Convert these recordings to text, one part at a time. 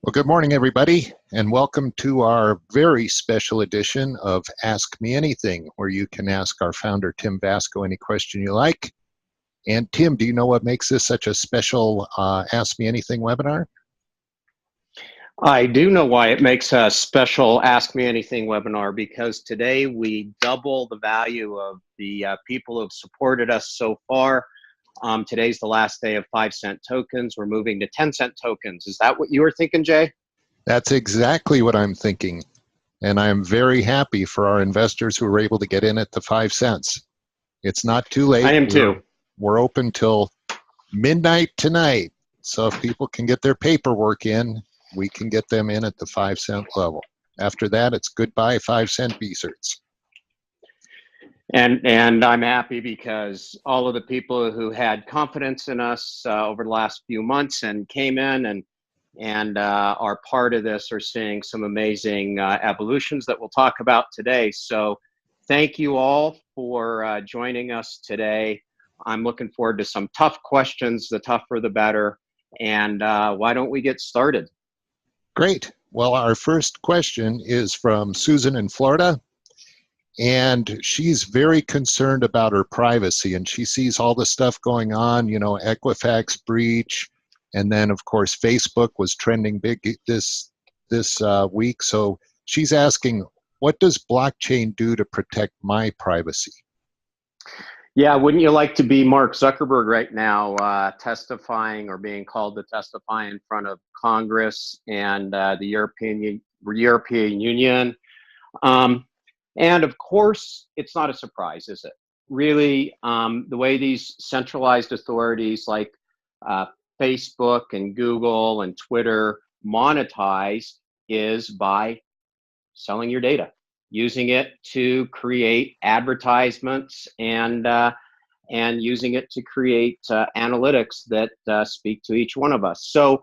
Well, good morning, everybody, and welcome to our very special edition of Ask Me Anything, where you can ask our founder, Tim Vasko, any question you like. And Tim, do you know what makes this such a special Ask Me Anything webinar? I do know why it makes a special Ask Me Anything webinar, because today we double the value of the people who have supported us so far. Today's the last day of 5-cent tokens. We're moving to 10-cent tokens. Is that what you were thinking, Jay? That's exactly what I'm thinking. And I'm very happy for our investors who were able to get in at the 5 cents. It's not too late. I am too. We're open till midnight tonight. So if people can get their paperwork in, we can get them in at the 5 cent level. After that, it's goodbye 5-cent B-certs. And I'm happy because all of the people who had confidence in us over the last few months and came in and are part of this are seeing some amazing evolutions that we'll talk about today. So thank you all for joining us today. I'm looking forward to some tough questions. The tougher, the better. And why don't we get started? Great. Well, our first question is from Susan in Florida. And she's very concerned about her privacy, and she sees all the stuff going on, you know, Equifax breach, and then of course Facebook was trending big this week. So she's asking, what does blockchain do to protect my privacy? Yeah, wouldn't you like to be Mark Zuckerberg right now, testifying or being called to testify in front of Congress and the European Union? And of course, it's not a surprise, is it? Really, the way these centralized authorities like Facebook and Google and Twitter monetize is by selling your data, using it to create advertisements and using it to create analytics that speak to each one of us. So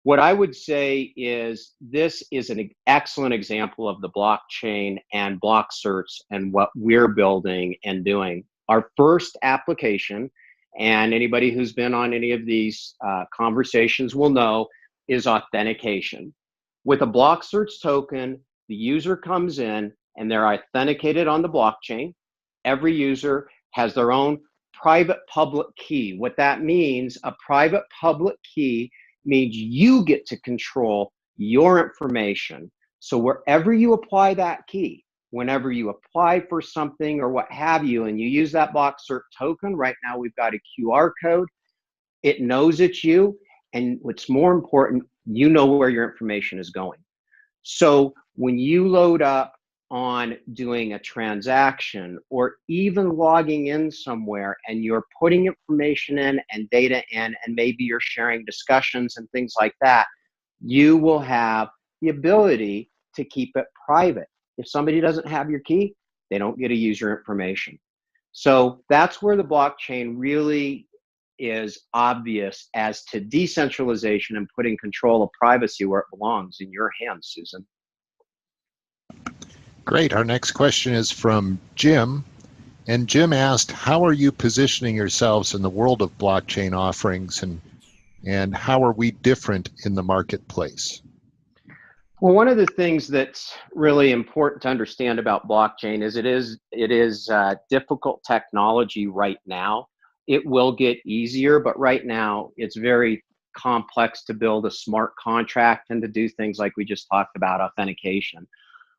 what I would say is this is an excellent example of the blockchain and Blockcerts and what we're building and doing. Our first application, and anybody who's been on any of these conversations will know, is authentication. With a Blockcerts token, the user comes in and they're authenticated on the blockchain. Every user has their own private public key. What that means, a private public key means you get to control your information. So wherever you apply that key, whenever you apply for something or what have you, and you use that Blockcert token, right now we've got a QR code, it knows it's you, and what's more important, you know where your information is going. So when you load up on doing a transaction or even logging in somewhere and you're putting information in and data in, and maybe you're sharing discussions and things like that, you will have the ability to keep it private. If somebody doesn't have your key, they don't get to use your information. So that's where the blockchain really is obvious as to decentralization and putting control of privacy where it belongs, in your hands, Susan. Great. Our next question is from Jim. And Jim asked, how are you positioning yourselves in the world of blockchain offerings, and how are we different in the marketplace? Well, one of the things that's really important to understand about blockchain is it is difficult technology right now. It will get easier, but right now it's very complex to build a smart contract and to do things like we just talked about, authentication.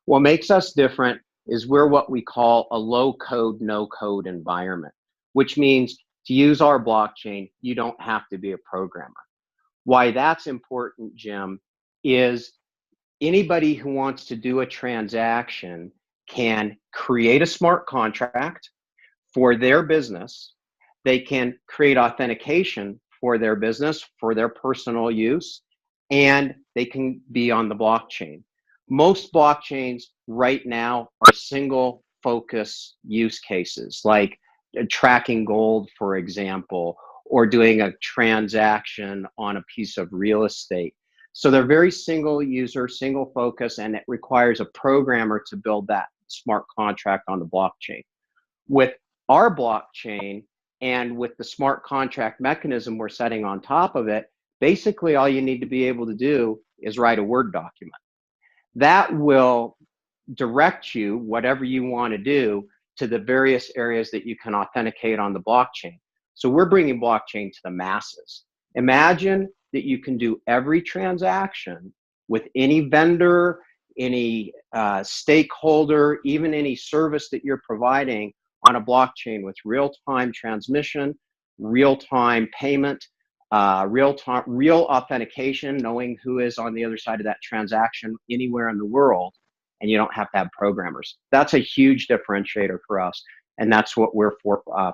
What makes us different is we're what we call a low-code, no-code environment, which means to use our blockchain, you don't have to be a programmer. Why that's important, Jim, is anybody who wants to do a transaction can create a smart contract for their business. They can create authentication for their business, for their personal use, and they can be on the blockchain. Most blockchains right now are single focus use cases, like tracking gold, for example, or doing a transaction on a piece of real estate. So they're very single user, single focus, and it requires a programmer to build that smart contract on the blockchain. With our blockchain and with the smart contract mechanism we're setting on top of it, basically all you need to be able to do is write a Word document. That will direct you, whatever you want to do, to the various areas that you can authenticate on the blockchain. So we're bringing blockchain to the masses. Imagine that you can do every transaction with any vendor, any stakeholder, even any service that you're providing on a blockchain with real-time transmission, real-time payment, real authentication, knowing who is on the other side of that transaction anywhere in the world, and you don't have to have programmers. That's a huge differentiator for us, and that's what we're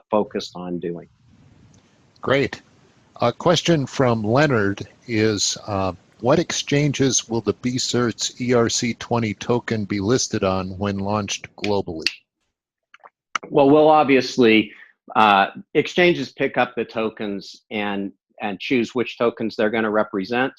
focused on doing. Great. A question from Leonard is, what exchanges will the Blockcerts ERC20 token be listed on when launched globally? Well, we'll obviously, exchanges pick up the tokens and choose which tokens they're going to represent.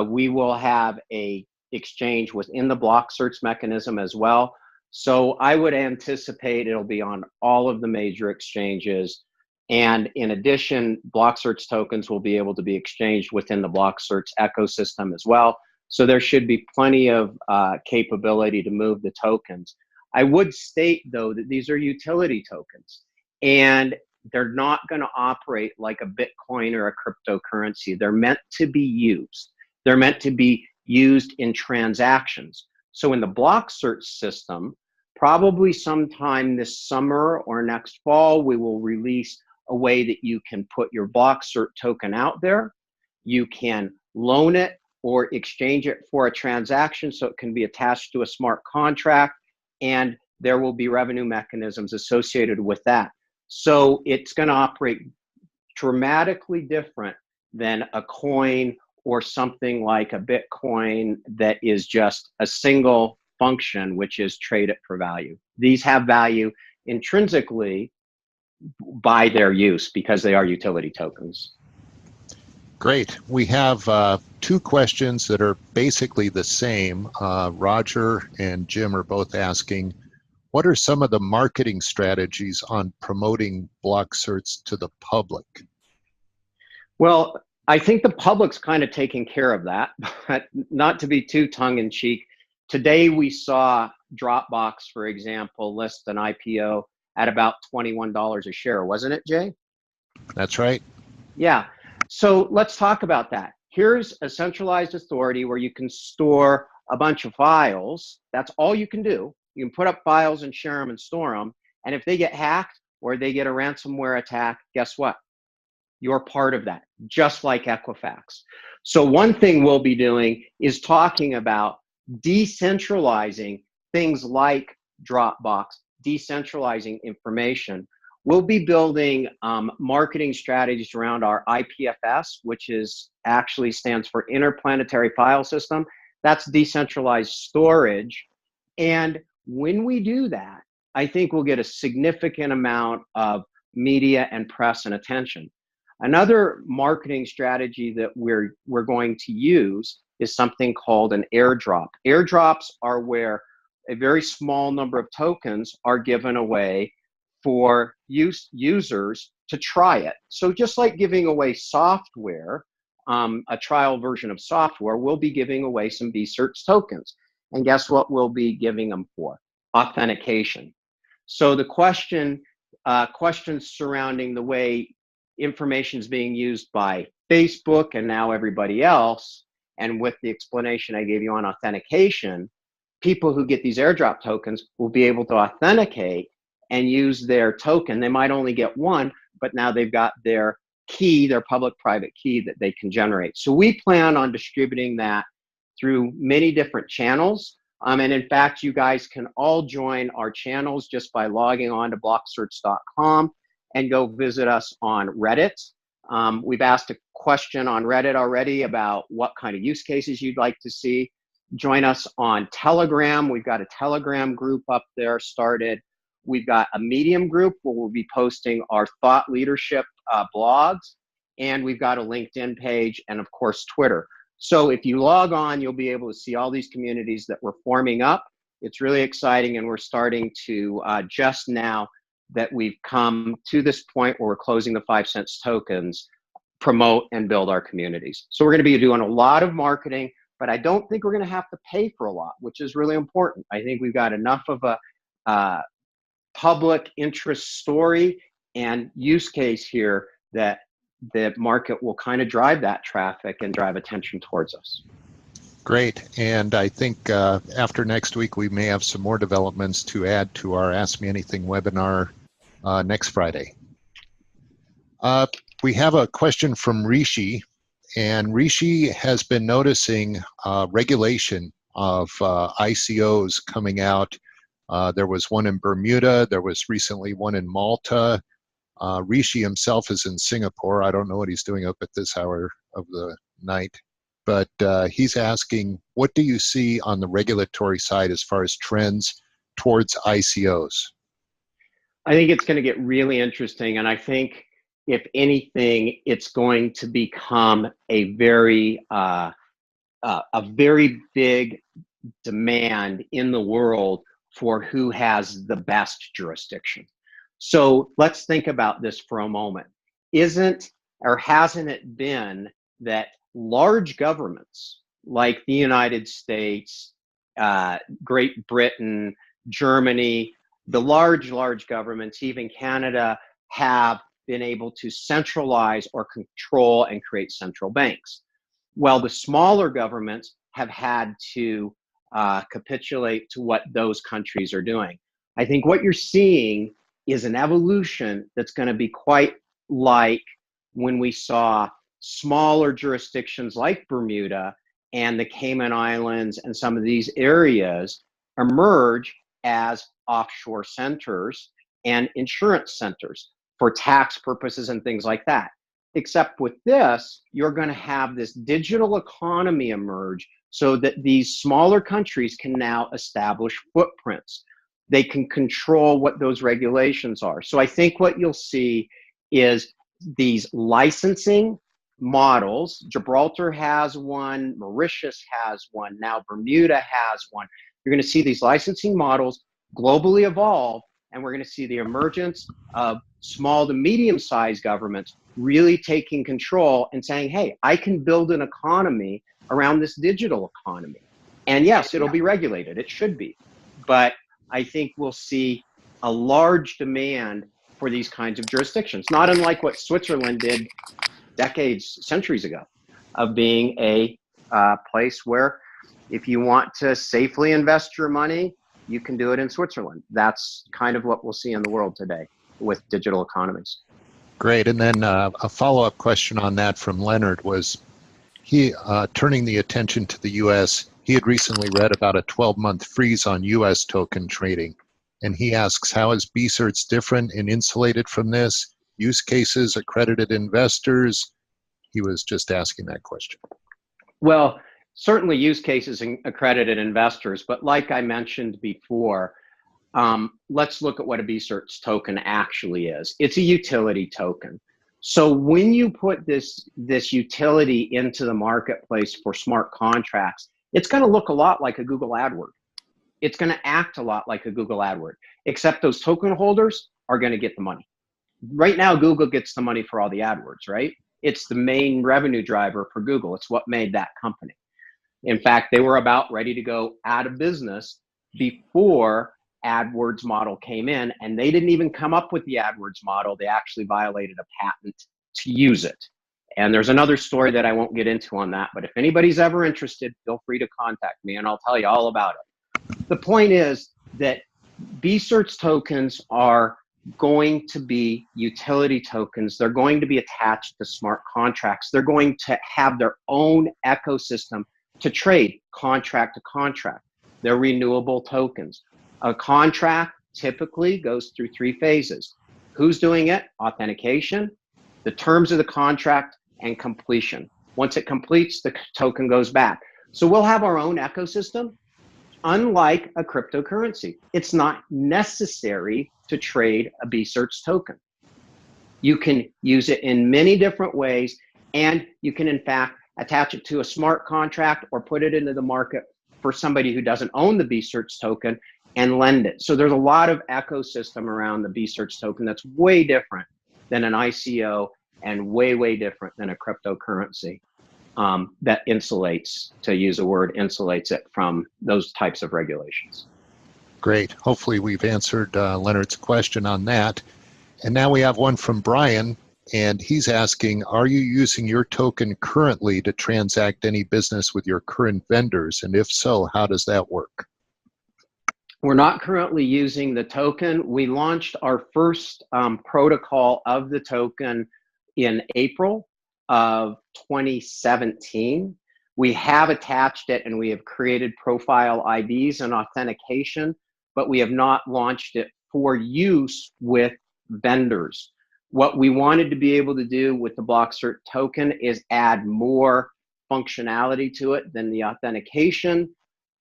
We will have a exchange within the Blockcerts mechanism as well. So I would anticipate it'll be on all of the major exchanges. And in addition, Blockcerts tokens will be able to be exchanged within the Blockcerts ecosystem as well. So there should be plenty of capability to move the tokens. I would state, though, that these are utility tokens, and they're not going to operate like a Bitcoin or a cryptocurrency. They're meant to be used. They're meant to be used in transactions. So in the Blockcerts system, probably sometime this summer or next fall, we will release a way that you can put your Blockcert token out there. You can loan it or exchange it for a transaction so it can be attached to a smart contract, and there will be revenue mechanisms associated with that. So it's going to operate dramatically different than a coin or something like a Bitcoin that is just a single function, which is trade it for value. These have value intrinsically by their use because they are utility tokens. Great. We have two questions that are basically the same. Roger and Jim are both asking, what are some of the marketing strategies on promoting Blockcerts to the public? Well, I think the public's kind of taking care of that, but not to be too tongue-in-cheek. Today we saw Dropbox, for example, list an IPO at about $21 a share, wasn't it, Jay? That's right. Yeah. So let's talk about that. Here's a centralized authority where you can store a bunch of files. That's all you can do. You can put up files and share them and store them. And if they get hacked or they get a ransomware attack, guess what? You're part of that, just like Equifax. So one thing we'll be doing is talking about decentralizing things like Dropbox, decentralizing information. We'll be building marketing strategies around our IPFS, which is actually stands for Interplanetary File System. That's decentralized storage. And when we do that, I think we'll get a significant amount of media and press and attention. Another marketing strategy that we're going to use is something called an airdrop. Airdrops are where a very small number of tokens are given away for users to try it. So just like giving away software, a trial version of software, we'll be giving away some Blockcerts tokens. And guess what we'll be giving them for? Authentication. So the questions surrounding the way information is being used by Facebook and now everybody else, and with the explanation I gave you on authentication, people who get these airdrop tokens will be able to authenticate and use their token. They might only get one, but now they've got their key, their public-private key that they can generate. So we plan on distributing that through many different channels. And in fact, you guys can all join our channels just by logging on to blockcerts.com and go visit us on Reddit. We've asked a question on Reddit already about what kind of use cases you'd like to see. Join us on Telegram. We've got a Telegram group up there started. We've got a Medium group where we'll be posting our thought leadership blogs. And we've got a LinkedIn page and, of course, Twitter. So if you log on, you'll be able to see all these communities that we're forming up. It's really exciting, and we're starting to, just now that we've come to this point where we're closing the 5 cents tokens, promote and build our communities. So we're going to be doing a lot of marketing, but I don't think we're going to have to pay for a lot, which is really important. I think we've got enough of a public interest story and use case here that the market will kind of drive that traffic and drive attention towards us. Great. And I think after next week, we may have some more developments to add to our Ask Me Anything webinar next Friday. We have a question from Rishi, and Rishi has been noticing regulation of ICOs coming out. There was one in Bermuda. There was recently one in Malta. Rishi himself is in Singapore. I don't know what he's doing up at this hour of the night, but he's asking, what do you see on the regulatory side as far as trends towards ICOs? I think it's going to get really interesting, and I think, if anything, it's going to become a very big demand in the world for who has the best jurisdiction. So let's think about this for a moment. Isn't or hasn't it been that large governments like the United States, Great Britain, Germany, the large governments, even Canada, have been able to centralize or control and create central banks? Well, the smaller governments have had to capitulate to what those countries are doing. I think what you're seeing is an evolution that's going to be quite like when we saw smaller jurisdictions like Bermuda and the Cayman Islands and some of these areas emerge as offshore centers and insurance centers for tax purposes and things like that. Except with this, you're going to have this digital economy emerge so that these smaller countries can now establish footprints. They can control what those regulations are. So I think what you'll see is these licensing models. Gibraltar has one, Mauritius has one, now Bermuda has one. You're going to see these licensing models globally evolve, and we're going to see the emergence of small to medium-sized governments really taking control and saying, hey, I can build an economy around this digital economy. And yes, it'll be regulated. It should be. But I think we'll see a large demand for these kinds of jurisdictions, not unlike what Switzerland did decades, centuries ago, of being a place where if you want to safely invest your money, you can do it in Switzerland. That's kind of what we'll see in the world today with digital economies. Great. And then a follow-up question on that from Leonard was, he turning the attention to the U.S., he had recently read about a 12-month freeze on U.S. token trading. And he asks, how is BCerts different and insulated from this? Use cases, accredited investors? He was just asking that question. Well, certainly use cases and accredited investors, but like I mentioned before, let's look at what a BCerts token actually is. It's a utility token. So when you put this utility into the marketplace for smart contracts, it's going to look a lot like a Google AdWord. It's going to act a lot like a Google AdWord, except those token holders are going to get the money. Right now, Google gets the money for all the AdWords, right? It's the main revenue driver for Google. It's what made that company. In fact, they were about ready to go out of business before AdWords model came in, and they didn't even come up with the AdWords model. They actually violated a patent to use it. And there's another story that I won't get into on that, but if anybody's ever interested, feel free to contact me and I'll tell you all about it. The point is that BCerts tokens are going to be utility tokens. They're going to be attached to smart contracts. They're going to have their own ecosystem to trade contract to contract. They're renewable tokens. A contract typically goes through 3 phases. Who's doing it? Authentication, the terms of the contract, and completion. Once it completes, the token goes back. So we'll have our own ecosystem. Unlike a cryptocurrency, it's not necessary to trade a BCerts token. You can use it in many different ways, and you can, in fact, attach it to a smart contract or put it into the market for somebody who doesn't own the BCerts token and lend it. So there's a lot of ecosystem around the BCerts token that's way different than an ICO and way, way different than a cryptocurrency. that insulates, to use a word, insulates it from those types of regulations. Great. Hopefully we've answered Leonard's question on that. And now we have one from Brian, and he's asking, are you using your token currently to transact any business with your current vendors? And if so, how does that work? We're not currently using the token. We launched our first protocol of the token in April of 2017. We have attached it and we have created profile IDs and authentication, but we have not launched it for use with vendors. What we wanted to be able to do with the Blockcert token is add more functionality to it than the authentication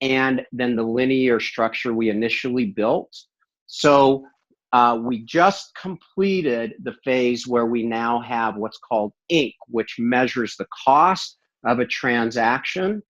and then the linear structure we initially built. So we just completed the phase where we now have what's called Inc., which measures the cost of a transaction.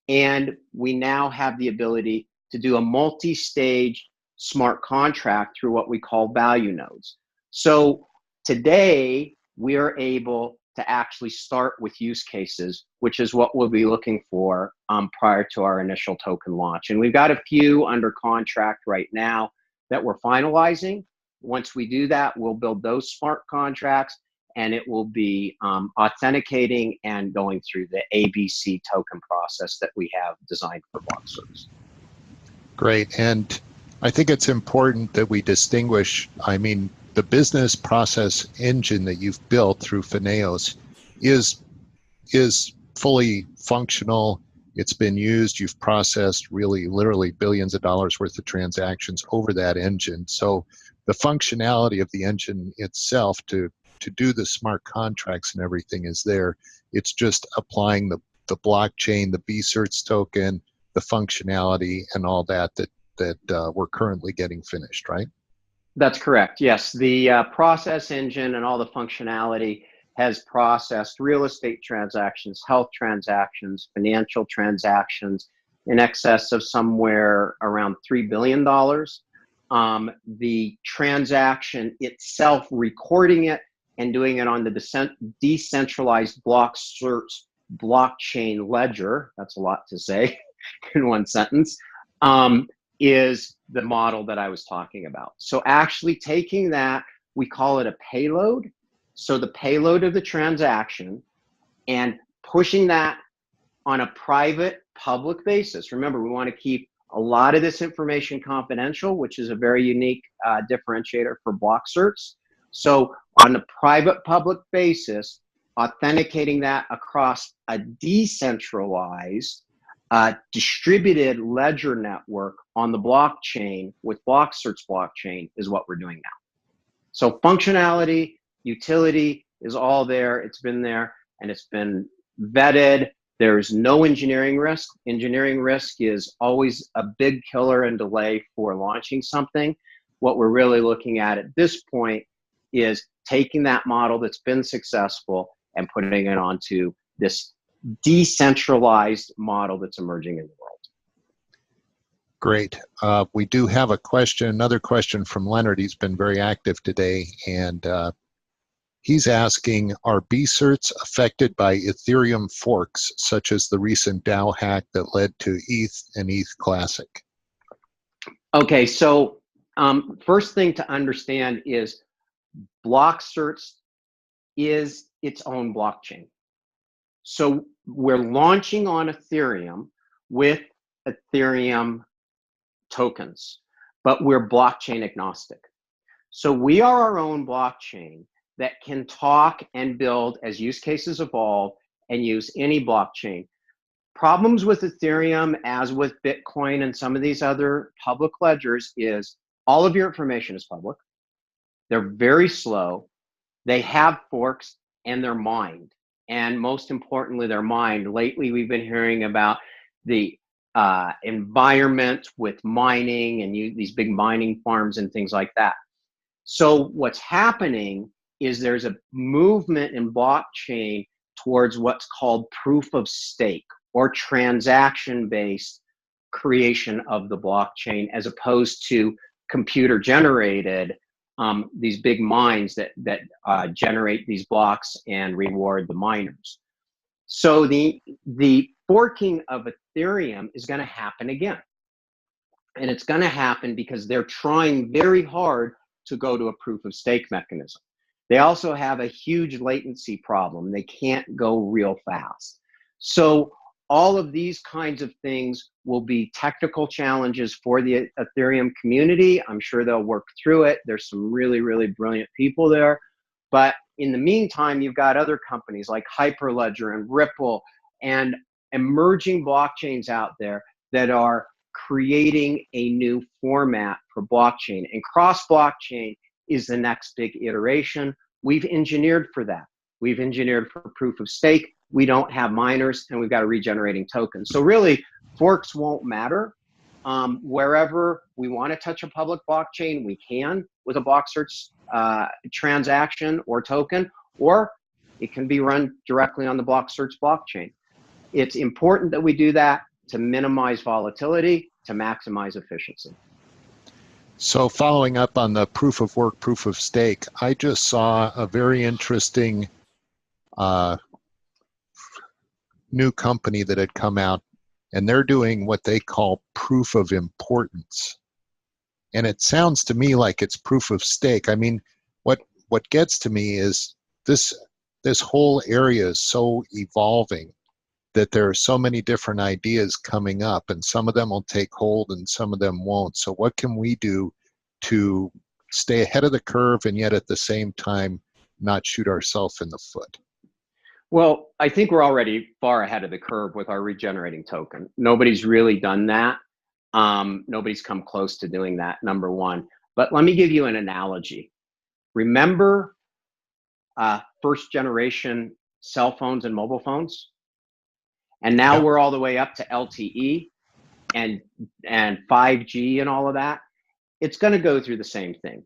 And we now have the ability to do a multi-stage smart contract through what we call value nodes. So today we are able to actually start with use cases, which is what we'll be looking for prior to our initial token launch. And we've got a few under contract right now that we're finalizing. Once we do that, we'll build those smart contracts and it will be authenticating and going through the ABC token process that we have designed for Blockcerts. Great. And I think it's important that we distinguish, I mean, the business process engine that you've built through Fineos is fully functional. It's been used. You've processed really literally billions of dollars worth of transactions over that engine. So the functionality of the engine itself to do the smart contracts and everything is there. It's just applying the blockchain, the Bcerts token, the functionality and all that we're currently getting finished, right? That's correct. Yes, the process engine and all the functionality has processed real estate transactions, health transactions, financial transactions in excess of somewhere around $3 billion. The transaction itself, recording it and doing it on the decentralized Blockcerts blockchain ledger, that's a lot to say in one sentence, is the model that I was talking about. So actually taking that, we call it a payload. So the payload of the transaction and pushing that on a private public basis. Remember, we want to keep a lot of this information confidential, which is a very unique differentiator for Blockcerts. So on a private public basis, authenticating that across a decentralized distributed ledger network on the blockchain with Blockcerts blockchain is what we're doing now. So functionality, utility is all there. It's been there and it's been vetted. There's no engineering risk. Engineering risk is always a big killer and delay for launching something. What we're really looking at this point is taking that model that's been successful and putting it onto this decentralized model that's emerging in the world. Great. We do have a question, another question from Leonard. He's been very active today, and he's asking, are Bcerts affected by Ethereum forks, such as the recent DAO hack that led to ETH and ETH Classic? Okay, so first thing to understand is Blockcerts is its own blockchain. So we're launching on Ethereum with Ethereum tokens, but we're blockchain agnostic. So we are our own blockchain that can talk and build as use cases evolve and use any blockchain. Problems with Ethereum, as with Bitcoin and some of these other public ledgers, is all of your information is public. They're very slow. They have forks and they're mined. And most importantly, they're mined. Lately, we've been hearing about the environment with mining and these big mining farms and things like that. So what's happening is there's a movement in blockchain towards what's called proof of stake or transaction-based creation of the blockchain, as opposed to computer-generated these big mines that generate these blocks and reward the miners. So the forking of Ethereum is going to happen again. And it's going to happen because they're trying very hard to go to a proof of stake mechanism. They also have a huge latency problem. They can't go real fast. So all of these kinds of things will be technical challenges for the Ethereum community. I'm sure they'll work through it. There's some really, really brilliant people there. But in the meantime, you've got other companies like Hyperledger and Ripple and emerging blockchains out there that are creating a new format for blockchain. And cross-blockchain is the next big iteration. We've engineered for that. We've engineered for proof of stake. We don't have miners, and we've got a regenerating token. So really, forks won't matter. Wherever we want to touch a public blockchain, we can with a Blockcerts transaction or token, or it can be run directly on the Blockcerts blockchain. It's important that we do that to minimize volatility, to maximize efficiency. So following up on the proof of work, proof of stake, I just saw a very interesting new company that had come out, and they're doing what they call proof of importance. And it sounds to me like it's proof of stake. I mean, what gets to me is this whole area is so evolving that there are so many different ideas coming up, and some of them will take hold and some of them won't. So what can we do to stay ahead of the curve and yet at the same time not shoot ourselves in the foot? Well, I think we're already far ahead of the curve with our regenerating token. Nobody's really done that. Nobody's come close to doing that, number one. But let me give you an analogy. Remember first generation cell phones and mobile phones? And now we're all the way up to LTE and 5G and all of that. It's going to go through the same thing.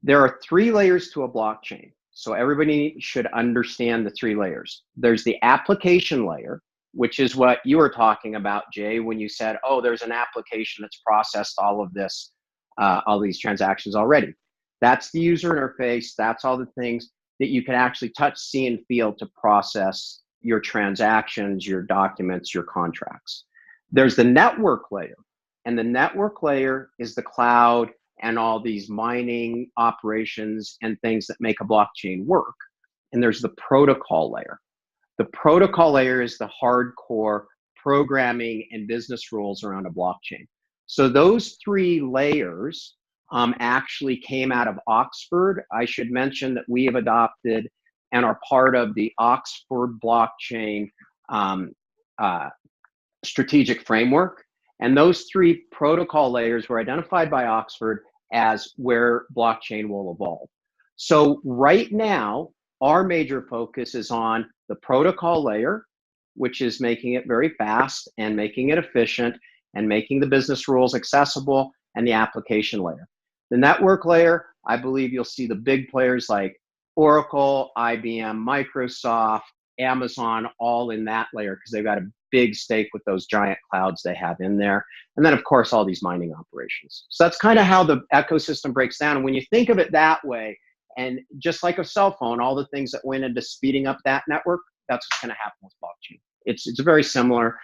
There are 3 layers to a blockchain. So everybody should understand the 3 layers. There's the application layer, which is what you were talking about, Jay, when you said, oh, there's an application that's processed all of this, all these transactions already. That's the user interface. That's all the things that you can actually touch, see, and feel to process your transactions, your documents, your contracts. There's the network layer, and the network layer is the cloud and all these mining operations and things that make a blockchain work. And there's the protocol layer. The protocol layer is the hardcore programming and business rules around a blockchain. So those 3 layers actually came out of Oxford. I should mention that we have adopted and are part of the Oxford blockchain strategic framework. And those 3 protocol layers were identified by Oxford as where blockchain will evolve. So right now, our major focus is on the protocol layer, which is making it very fast and making it efficient and making the business rules accessible, and the application layer. The network layer, I believe you'll see the big players like Oracle, IBM, Microsoft, Amazon, all in that layer because they've got a big stake with those giant clouds they have in there. And then, of course, all these mining operations. So that's kind of how the ecosystem breaks down. And when you think of it that way, and just like a cell phone, all the things that went into speeding up that network, that's what's going to happen with blockchain. It's very similar.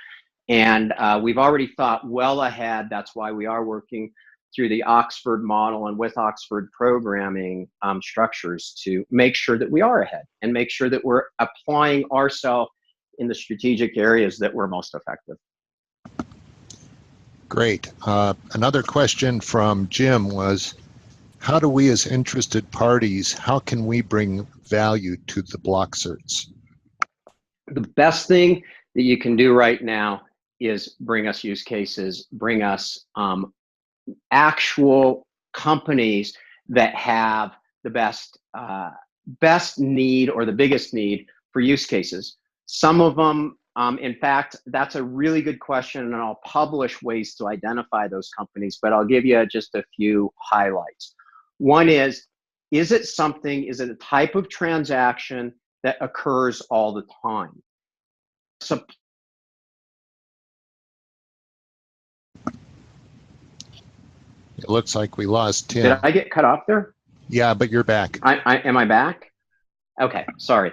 And we've already thought well ahead. That's why we are working through the Oxford model and with Oxford programming structures to make sure that we are ahead and make sure that we're applying ourselves in the strategic areas that were most effective. Great. Another question from Jim was, how do we as interested parties, how can we bring value to the Blockcerts? The best thing that you can do right now is bring us use cases, bring us actual companies that have the best need or the biggest need for use cases. Some of them, in fact, that's a really good question, and I'll publish ways to identify those companies, but I'll give you just a few highlights. One is it a type of transaction that occurs all the time? So it looks like we lost Tim. Did I get cut off there? Yeah, but you're back. Am I back? Okay, sorry.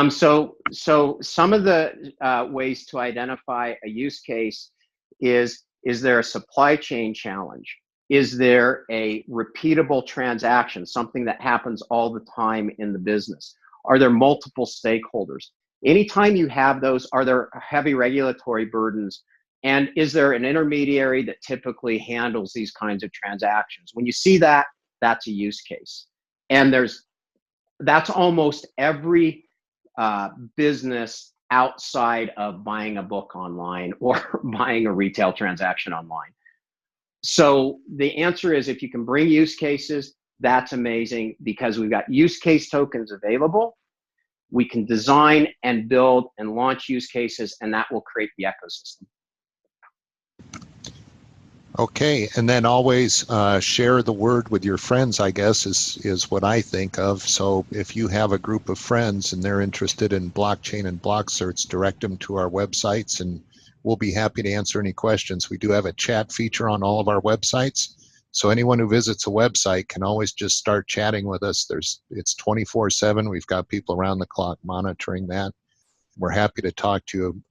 So some of the ways to identify a use case is there a supply chain challenge? Is there a repeatable transaction, something that happens all the time in the business? Are there multiple stakeholders? Anytime you have those, are there heavy regulatory burdens? And is there an intermediary that typically handles these kinds of transactions? When you see that, that's a use case. And that's almost every business outside of buying a book online or buying a retail transaction online. So the answer is, if you can bring use cases, that's amazing, because we've got use case tokens available. We can design and build and launch use cases, and that will create the ecosystem. Okay, and then always share the word with your friends, I guess, is what I think of. So if you have a group of friends and they're interested in blockchain and Blockcerts, direct them to our websites, and we'll be happy to answer any questions. We do have a chat feature on all of our websites, so anyone who visits a website can always just start chatting with us. It's 24/7. We've got people around the clock monitoring that. We're happy to talk to you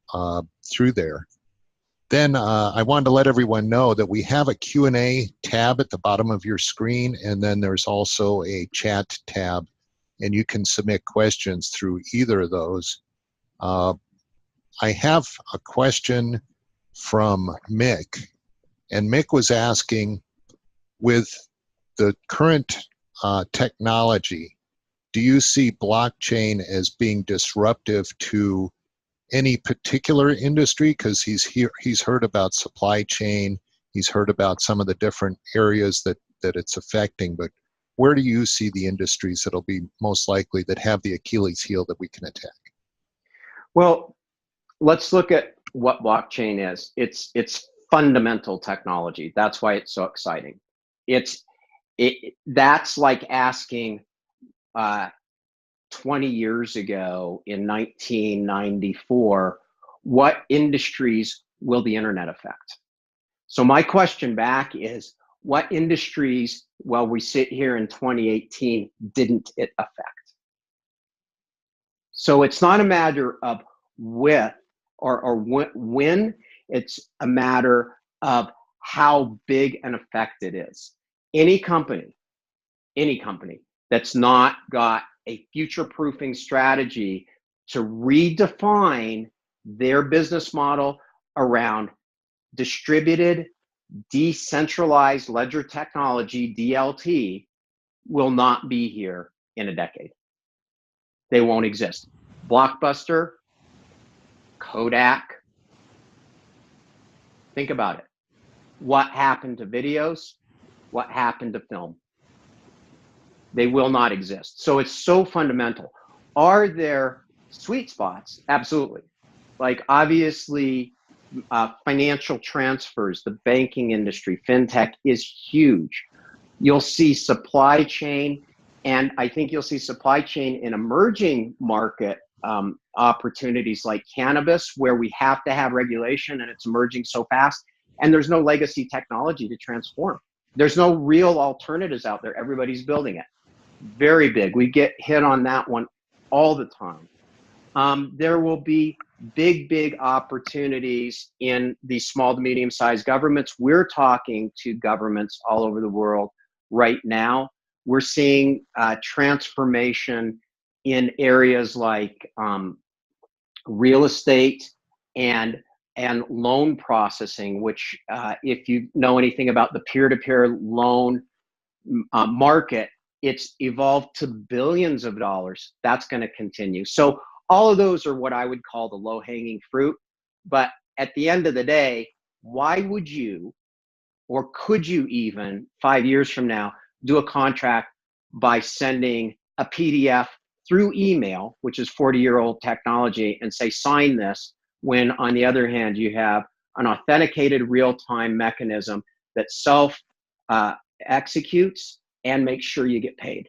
through there. Then I wanted to let everyone know that we have a Q&A tab at the bottom of your screen, and then there's also a chat tab, and you can submit questions through either of those. I have a question from Mick, and Mick was asking, with the current technology, do you see blockchain as being disruptive to any particular industry? Because he's heard about supply chain, he's heard about some of the different areas that it's affecting, but where do you see the industries that'll be most likely, that have the Achilles heel that we can attack? Well, let's look at what blockchain is. It's fundamental technology. That's why it's so exciting. That's like asking 20 years ago in 1994, what industries will the internet affect? So my question back is, what industries, while we sit here in 2018, didn't it affect? So it's not a matter of with or when, it's a matter of how big an effect it is. Any company that's not got a future-proofing strategy to redefine their business model around distributed, decentralized ledger technology, DLT, will not be here in a decade. They won't exist. Blockbuster, Kodak, think about it. What happened to videos? What happened to film? They will not exist. So it's so fundamental. Are there sweet spots? Absolutely. Like, obviously, financial transfers, the banking industry, fintech is huge. You'll see supply chain, and I think you'll see supply chain in emerging market opportunities like cannabis, where we have to have regulation and it's emerging so fast, and there's no legacy technology to transform. There's no real alternatives out there. Everybody's building it. Very big. We get hit on that one all the time. There will be big opportunities in these small to medium-sized governments. We're talking to governments all over the world right now. We're seeing transformation in areas like real estate and loan processing, which if you know anything about the peer-to-peer loan market, it's evolved to billions of dollars. That's going to continue. So all of those are what I would call the low-hanging fruit. But at the end of the day, why would you, or could you even 5 years from now, do a contract by sending a PDF through email, which is 40-year-old technology, and say, sign this, when on the other hand, you have an authenticated real-time mechanism that self-executes and make sure you get paid?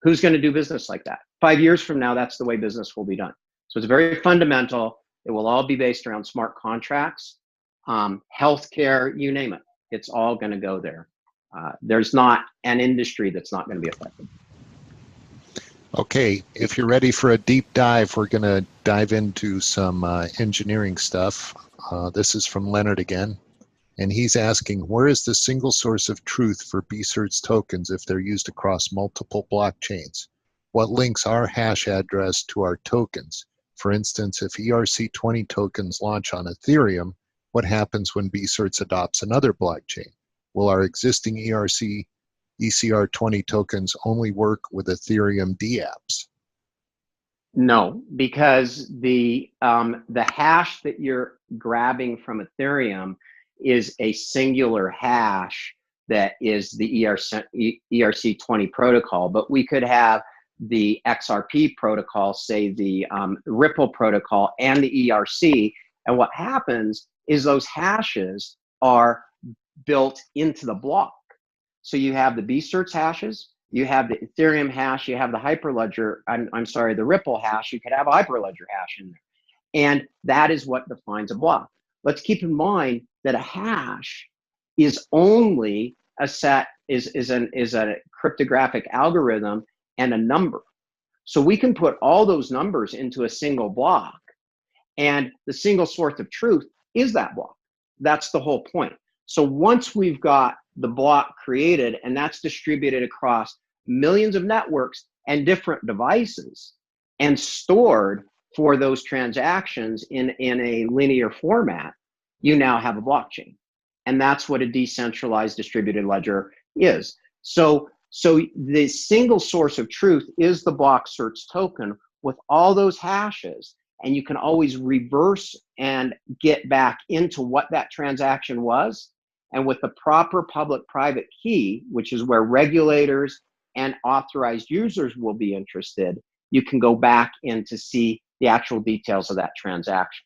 Who's going to do business like that? 5 years from now, that's the way business will be done. So it's very fundamental. It will all be based around smart contracts, healthcare, you name it. It's all going to go there. There's not an industry that's not going to be affected. Okay, if you're ready for a deep dive, we're going to dive into some engineering stuff. This is from Leonard again, and he's asking, where is the single source of truth for BCerts tokens if they're used across multiple blockchains? What links our hash address to our tokens? For instance, if ERC20 tokens launch on Ethereum, what happens when BCerts adopts another blockchain? Will our existing ECR20 tokens only work with Ethereum dApps? No, because the hash that you're grabbing from Ethereum is a singular hash that is the ERC20 protocol. But we could have the XRP protocol, say the Ripple protocol, and the ERC. And what happens is those hashes are built into the block. So you have the BCerts hashes, you have the Ethereum hash, you have the Hyperledger, I'm sorry, the Ripple hash, you could have a Hyperledger hash in there. And that is what defines a block. Let's keep in mind that a hash is only a set, is a cryptographic algorithm and a number. So we can put all those numbers into a single block, and the single source of truth is that block. That's the whole point. So once we've got the block created and that's distributed across millions of networks and different devices and stored for those transactions in a linear format, you now have a blockchain. And that's what a decentralized distributed ledger is. So the single source of truth is the Blockcerts token with all those hashes, and you can always reverse and get back into what that transaction was. And with the proper public-private key, which is where regulators and authorized users will be interested, you can go back in to see the actual details of that transaction.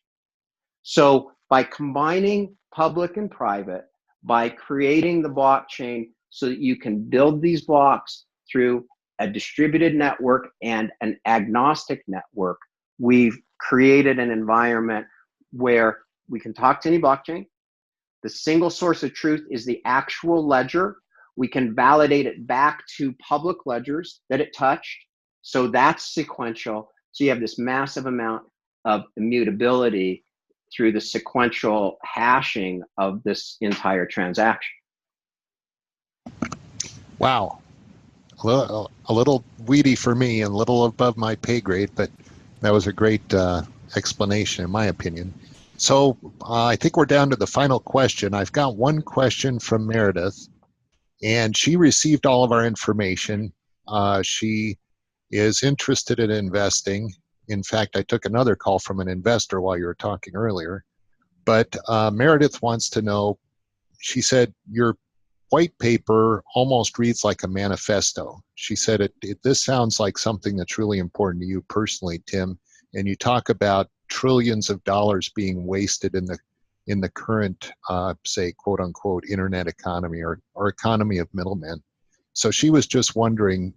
So by combining public and private, by creating the blockchain so that you can build these blocks through a distributed network and an agnostic network, we've created an environment where we can talk to any blockchain. The single source of truth is the actual ledger. We can validate it back to public ledgers that it touched. So that's sequential. So you have this massive amount of immutability through the sequential hashing of this entire transaction. Wow. A little weedy for me and a little above my pay grade, but that was a great explanation in my opinion. So I think we're down to the final question. I've got one question from Meredith, and she received all of our information. She is interested in investing. In fact, I took another call from an investor while you were talking earlier. But Meredith wants to know, she said, your white paper almost reads like a manifesto. She said, this sounds like something that's really important to you personally, Tim. And you talk about trillions of dollars being wasted in the current, say, quote unquote, internet economy or economy of middlemen. So she was just wondering,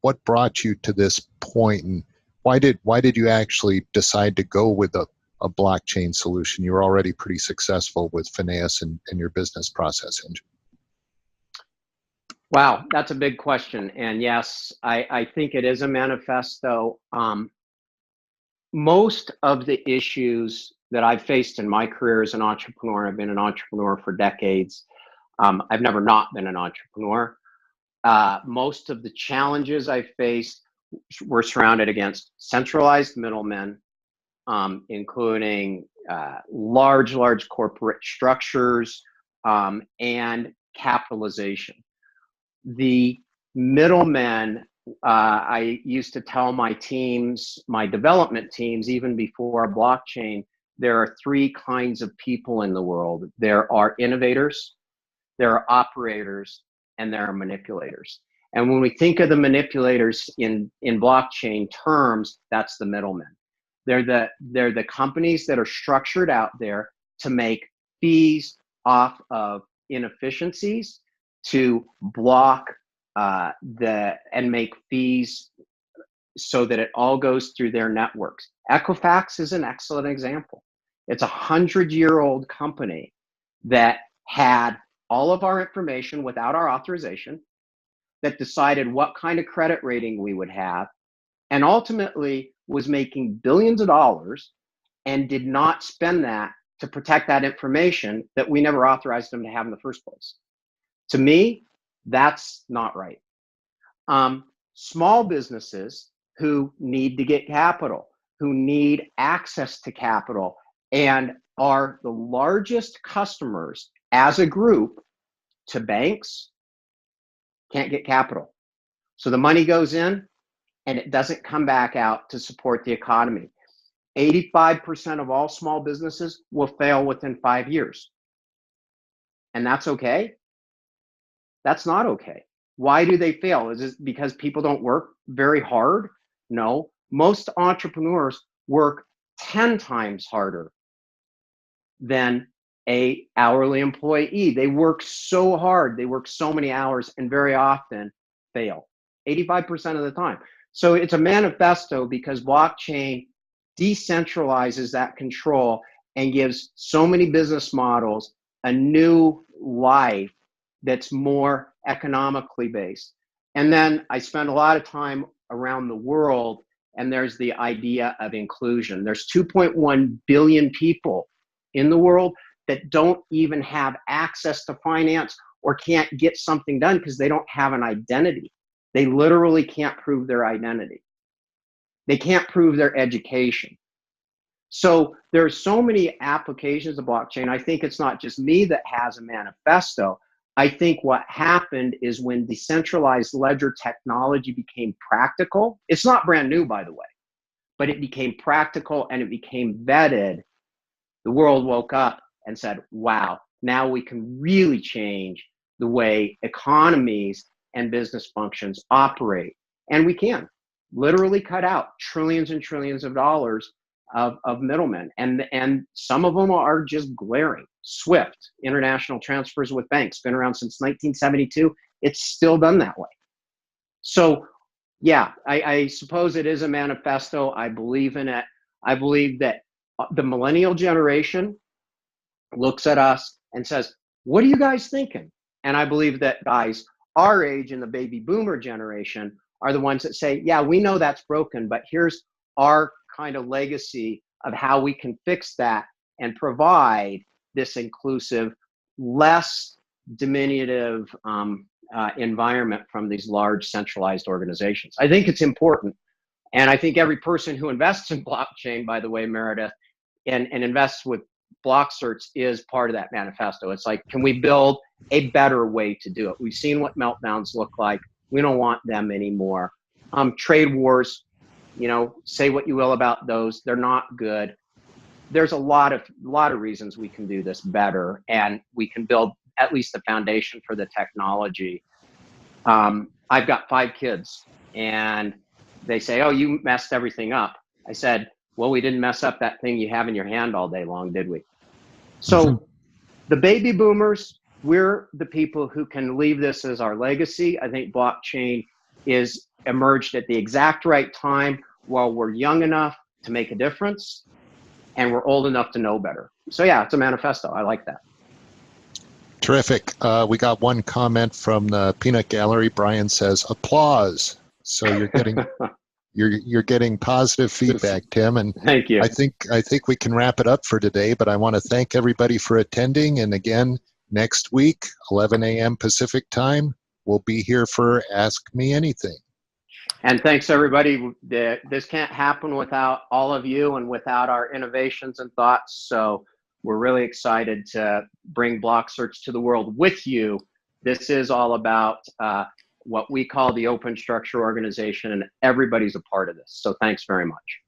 what brought you to this point, and why did you actually decide to go with a blockchain solution? You were already pretty successful with Phineas and your business process engine. Wow, that's a big question. And yes, I think it is a manifesto. Most of the issues that I've faced in my career as an entrepreneur, I've been an entrepreneur for decades. I've never not been an entrepreneur. Most of the challenges I faced were surrounded against centralized middlemen, including large corporate structures and capitalization. The middlemen, I used to tell my teams, my development teams, even before a blockchain, there are three kinds of people in the world. There are innovators, there are operators, and there are manipulators. And when we think of the manipulators in blockchain terms, that's the middlemen. They're the companies that are structured out there to make fees off of inefficiencies, to block and make fees so that it all goes through their networks. Equifax is an excellent example. It's a 100-year-old company that had all of our information without our authorization, that decided what kind of credit rating we would have, and ultimately was making billions of dollars and did not spend that to protect that information that we never authorized them to have in the first place. To me, that's not right. Small businesses who need to get capital, who need access to capital, and are the largest customers as a group to banks, can't get capital. So the money goes in and it doesn't come back out to support the economy. 85% of all small businesses will fail within 5 years. And that's okay? That's not okay. Why do they fail? Is it because people don't work very hard? No. Most entrepreneurs work 10 times harder than a hourly employee. They work so hard, they work so many hours, and very often fail 85% of the time. So it's a manifesto because blockchain decentralizes that control and gives so many business models a new life that's more economically based. And then I spend a lot of time around the world, and there's the idea of inclusion. There's 2.1 billion people in the world that don't even have access to finance or can't get something done because they don't have an identity. They literally can't prove their identity. They can't prove their education. So there's so many applications of blockchain. I think it's not just me that has a manifesto. I think what happened is when decentralized ledger technology became practical, it's not brand new, by the way, but it became practical and it became vetted. The world woke up and said, wow, now we can really change the way economies and business functions operate. And we can literally cut out trillions and trillions of dollars of middlemen. And some of them are just glaring. SWIFT, international transfers with banks, been around since 1972. It's still done that way. So yeah, I suppose it is a manifesto. I believe in it. I believe that the millennial generation looks at us and says, what are you guys thinking? And I believe that guys our age and the baby boomer generation are the ones that say, yeah, we know that's broken, but here's our kind of legacy of how we can fix that and provide this inclusive, less diminutive environment from these large centralized organizations. I think it's important. And I think every person who invests in blockchain, by the way, Meredith, and invests with Blockcerts is part of that manifesto. It's like, can we build a better way to do it? We've seen what meltdowns look like. We don't want them anymore. Trade wars, you know, say what you will about those. They're not good. There's a lot of reasons we can do this better, and we can build at least the foundation for the technology. I've got 5 kids, and they say, oh, you messed everything up. I said, well, we didn't mess up that thing you have in your hand all day long, did we? So the baby boomers, we're the people who can leave this as our legacy. I think blockchain is emerged at the exact right time while we're young enough to make a difference and we're old enough to know better. So yeah, it's a manifesto. I like that. Terrific. We got one comment from the Peanut Gallery. Brian says, applause. So you're getting you're getting positive feedback, Tim, and thank you. I think we can wrap it up for today, but I want to thank everybody for attending. And again, next week, 11 a.m. Pacific time, we'll be here for Ask Me Anything. And thanks, everybody. This can't happen without all of you and without our innovations and thoughts. So we're really excited to bring Blockcerts to the world with you. This is all about what we call the open structure organization, and everybody's a part of this. So thanks very much.